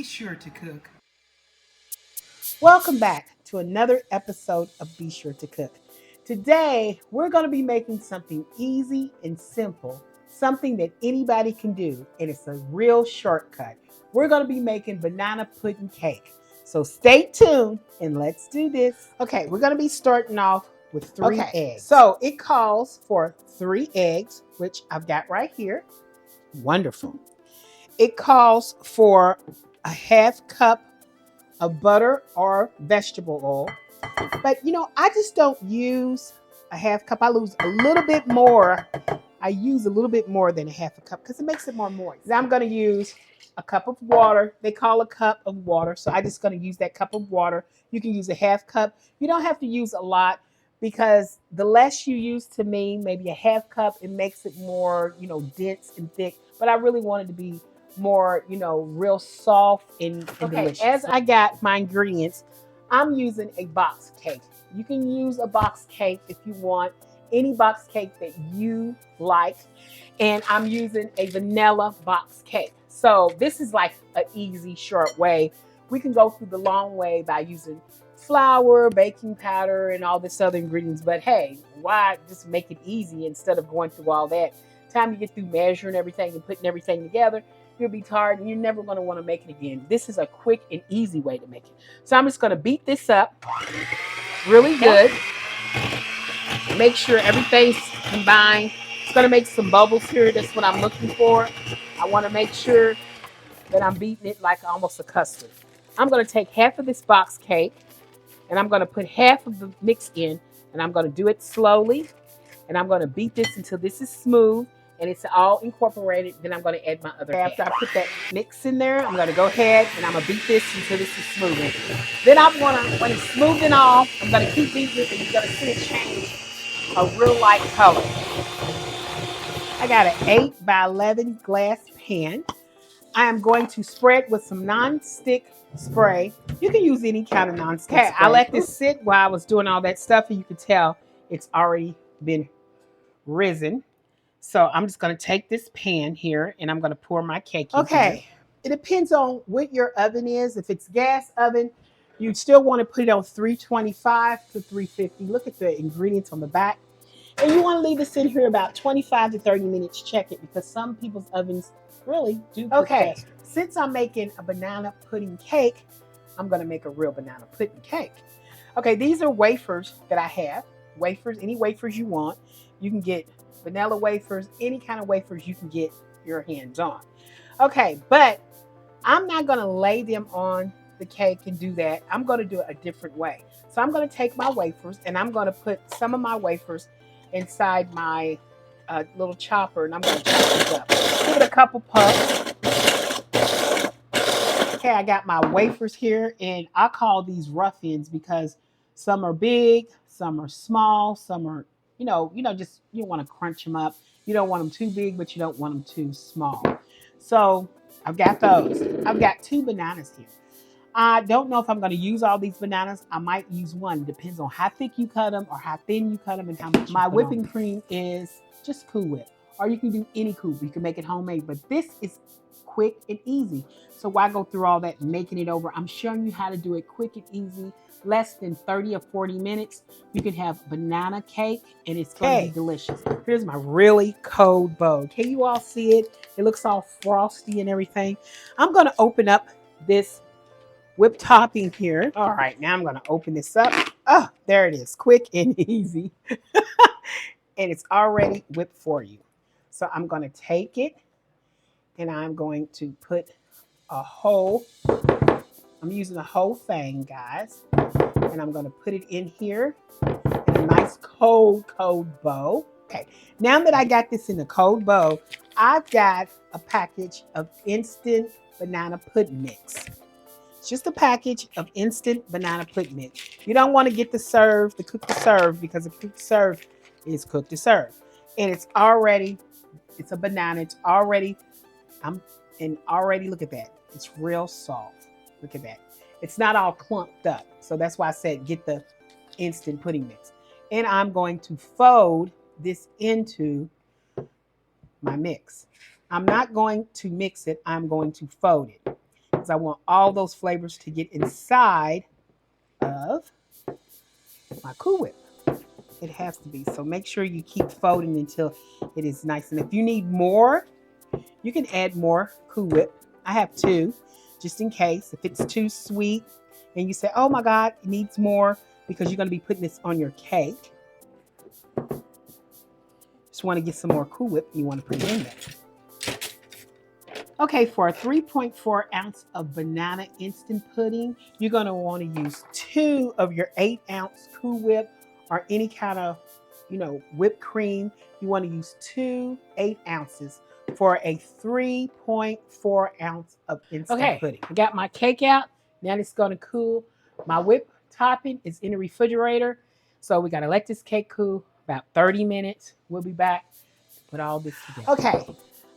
Be sure to cook. Welcome back to another episode of Be Sure to Cook. Today, we're going to be making something easy and simple, something that anybody can do, and it's a real shortcut. We're going to be making banana pudding cake. So stay tuned and let's do this. Okay, we're going to be starting off with three eggs. So it calls for 3 eggs, which I've got right here. Wonderful. It calls for a half cup of butter or vegetable oil. But I just don't use a half cup. I use a little bit more. I use a little bit more than a half a cup because it makes it more moist. Now I'm going to use a cup of water. They call a cup of water. So I'm just going to use that cup of water. You can use a half cup. You don't have to use a lot because the less you use, to me, maybe a half cup, it makes it more, dense and thick. But I really want it to be more, real soft and delicious. As I got my ingredients, I'm using a box cake. You can use a box cake if you want, any box cake that you like. And I'm using a vanilla box cake. So this is like an easy, short way. We can go through the long way by using flour, baking powder, and all this other ingredients. But hey, why just make it easy instead of going through all that? Time you get through measuring everything and putting everything together, you'll be tired and you're never going to want to make it again. This is a quick and easy way to make it. So I'm just going to beat this up really good. Make sure everything's combined. It's going to make some bubbles here. That's what I'm looking for. I want to make sure that I'm beating it like almost a custard. I'm going to take half of this box cake and I'm going to put half of the mix in and I'm going to do it slowly. And I'm going to beat this until this is smooth and it's all incorporated. Then I'm going to add my other half. After I put that mix in there, I'm going to go ahead and I'm going to beat this until this is smoothing. Then I'm going to, when it's smoothing off, I'm going to keep beating it and you're going to see it change a real light color. I got an 8 by 11 glass pan. I am going to spread with some non-stick spray. You can use any kind of non-stick spray. I let this sit while I was doing all that stuff and you can tell it's already been risen. So I'm just going to take this pan here and I'm going to pour my cake in. Okay. It depends on what your oven is. If it's gas oven, you still want to put it on 325 to 350. Look at the ingredients on the back. And you want to leave this in here about 25 to 30 minutes. Check it because some people's ovens really do cook faster. Since I'm making a banana pudding cake, I'm going to make a real banana pudding cake. Okay, these are wafers that I have. Wafers, any wafers you want. You can get vanilla wafers, any kind of wafers you can get your hands on. Okay, but I'm not going to lay them on the cake and do that. I'm going to do it a different way. So I'm going to take my wafers and I'm going to put some of my wafers inside my little chopper and I'm going to chop this up. Give it a couple puffs. Okay, I got my wafers here and I call these rough-ends because some are big, some are small, some are, just you want to crunch them up. You don't want them too big, but you don't want them too small. So I've got those. I've got 2 bananas here. I don't know if I'm going to use all these bananas. I might use one. It depends on how thick you cut them or how thin you cut them and how much. My whipping cream is just Cool Whip. Or you can do any Cool Whip. You can make it homemade. But this is quick and easy. So why go through all that making it over? I'm showing you how to do it quick and easy. Less than 30 or 40 minutes. You can have banana cake and it's going to be delicious. Here's my really cold bowl. Can you all see it? It looks all frosty and everything. I'm going to open up this whipped topping here. All right, now I'm going to open this up. Oh, there it is. Quick and easy. And it's already whipped for you. So I'm going to take it and I'm going to put I'm using a whole thing, guys. And I'm going to put it in here in a nice cold bowl. Okay, now that I got this in a cold bowl, I've got a package of instant banana pudding mix. It's just a package of instant banana pudding mix. You don't want to get the cook to serve, because the cook to serve is cooked to serve. And it's a banana. It's already, look at that. It's real soft. Look at that. It's not all clumped up. So that's why I said get the instant pudding mix. And I'm going to fold this into my mix. I'm not going to mix it. I'm going to fold it. because I want all those flavors to get inside of my Cool Whip. It has to be. So make sure you keep folding until it is nice. And if you need more, you can add more Cool Whip. I have 2, just in case. If it's too sweet and you say, oh my God, it needs more because you're going to be putting this on your cake. Just want to get some more Cool Whip, you want to put it in there. Okay, for a 3.4 ounce of banana instant pudding, you're going to want to use 2 of your 8-ounce Cool Whip or any kind of, whipped cream. You want to use 2 8 ounces for a 3.4 ounce of instant pudding. I got my cake out. Now it's going to cool. My whip topping is in the refrigerator. So we got to let this cake cool about 30 minutes. We'll be back to put all this together. Okay.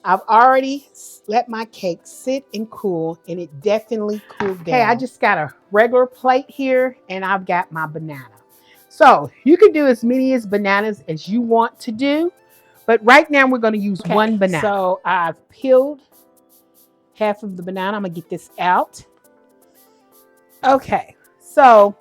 I've already let my cake sit and cool, and it definitely cooled down. Okay, I just got a regular plate here, and I've got my banana. So you can do as many bananas as you want to do, but right now we're going to use 1 banana. So I've peeled half of the banana. I'm going to get this out. Okay, so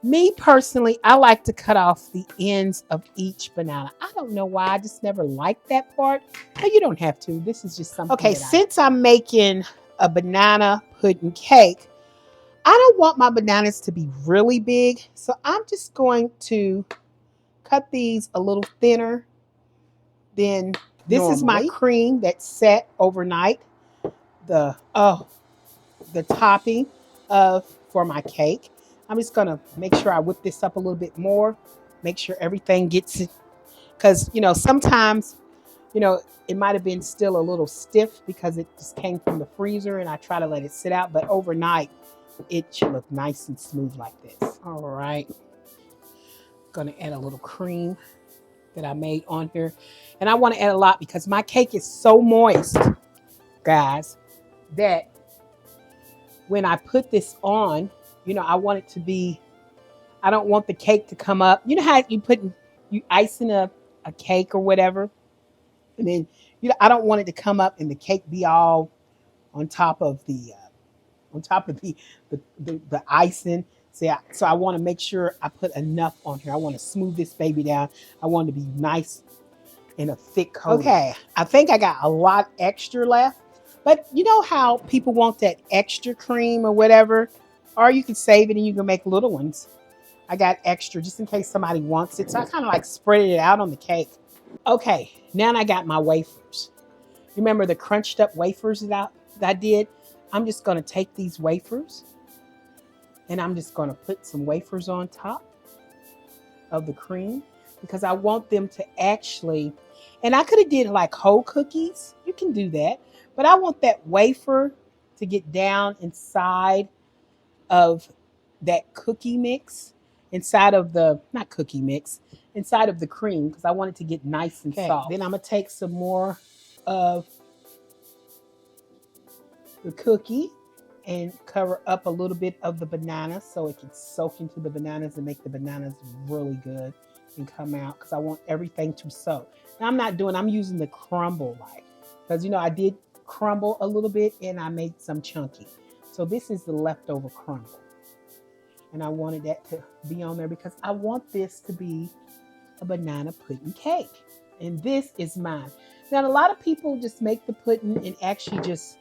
me personally, I like to cut off the ends of each banana. I don't know why. I just never liked that part. But you don't have to. This is just something. Okay, since I'm making a banana pudding cake, I don't want my bananas to be really big. So I'm just going to cut these a little thinner than this normally. Is my cream that's set overnight. The topping for my cake. I'm just going to make sure I whip this up a little bit more. Make sure everything gets it. Because, sometimes, it might have been still a little stiff because it just came from the freezer and I try to let it sit out. But overnight, it should look nice and smooth like this. All right. Going to add a little cream that I made on here. And I want to add a lot because my cake is so moist, guys, that when I put this on, I want it to be, I don't want the cake to come up. You know how you icing a cake or whatever? And then, I don't want it to come up and the cake be all on top of the icing. So I want to make sure I put enough on here. I want to smooth this baby down. I want it to be nice and a thick coat. Okay, I think I got a lot extra left. But you know how people want that extra cream or whatever? Or you can save it and you can make little ones. I got extra just in case somebody wants it. So I kind of like spread it out on the cake. Okay, now I got my wafers. Remember the crunched up wafers that I did? I'm just going to take these wafers and I'm just going to put some wafers on top of the cream because I want them to actually, and I could have did like whole cookies. You can do that. But I want that wafer to get down inside of that cookie mix, inside of the cream because I want it to get nice and soft. Then I'm going to take some more of the cookie and cover up a little bit of the banana so it can soak into the bananas and make the bananas really good and come out because I want everything to soak. Now I'm using the crumble like because I did crumble a little bit and I made some chunky. So this is the leftover crumble. And I wanted that to be on there because I want this to be a banana pudding cake. And this is mine. Now, a lot of people just make the pudding and actually just,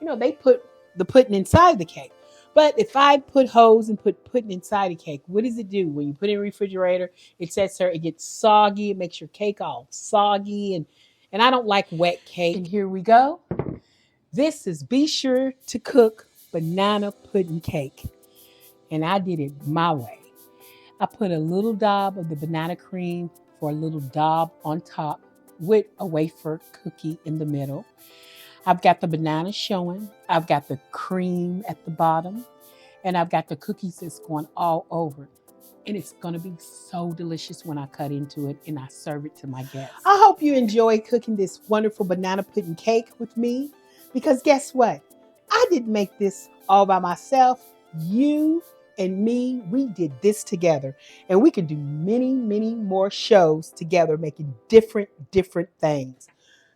they put the pudding inside the cake. But if I put holes and put pudding inside the cake, what does it do? When you put it in the refrigerator, it says, sir, it gets soggy. It makes your cake all soggy. And I don't like wet cake. And here we go. This is Be Sure to Cook banana pudding cake. And I did it my way. I put a little dab of the banana cream for a little dab on top with a wafer cookie in the middle. I've got the banana showing. I've got the cream at the bottom. And I've got the cookies that's going all over. And it's going to be so delicious when I cut into it and I serve it to my guests. I hope you enjoy cooking this wonderful banana pudding cake with me. Because guess what? I didn't make this all by myself. You and me, we did this together. And we can do many, many more shows together making different things.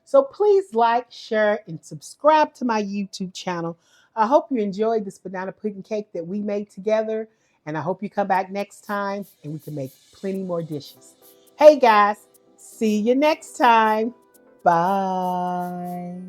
So please like, share, and subscribe to my YouTube channel. I hope you enjoyed this banana pudding cake that we made together. And I hope you come back next time and we can make plenty more dishes. Hey guys, see you next time. Bye.